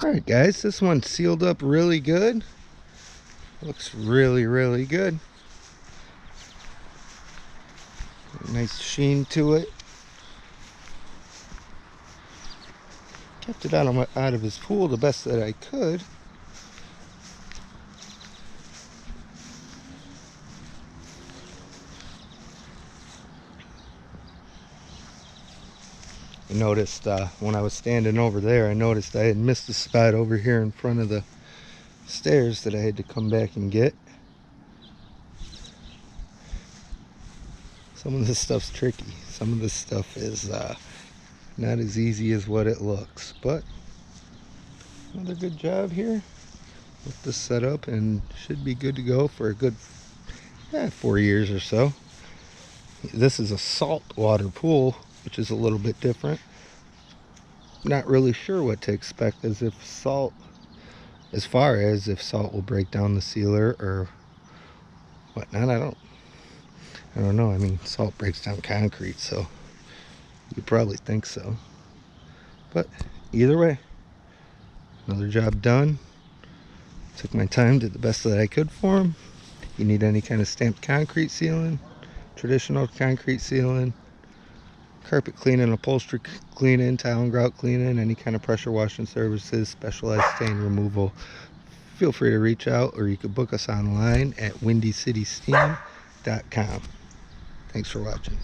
Alright guys, this one sealed up really good. Looks really good. Nice sheen to it. Kept it out of his pool the best that I could. I noticed when I was standing over there, I noticed I had missed a spot over here in front of the stairs that I had to come back and get. Some of this stuff's tricky. Some of this stuff is not as easy as what it looks, but another good job here with this setup, and should be good to go for a good 4 years or so. This is a saltwater pool, which is a little bit different. Not really sure what to expect as far as if salt will break down the sealer or whatnot. I don't know. I mean, salt breaks down concrete, so you probably think so. But either way, another job done. Took my time, did the best that I could for him. You need any kind of stamped concrete sealing, traditional concrete sealing, carpet cleaning, upholstery cleaning, tile and grout cleaning, any kind of pressure washing services, specialized stain removal, feel free to reach out, or you could book us online at windycitysteam.com. Thanks for watching.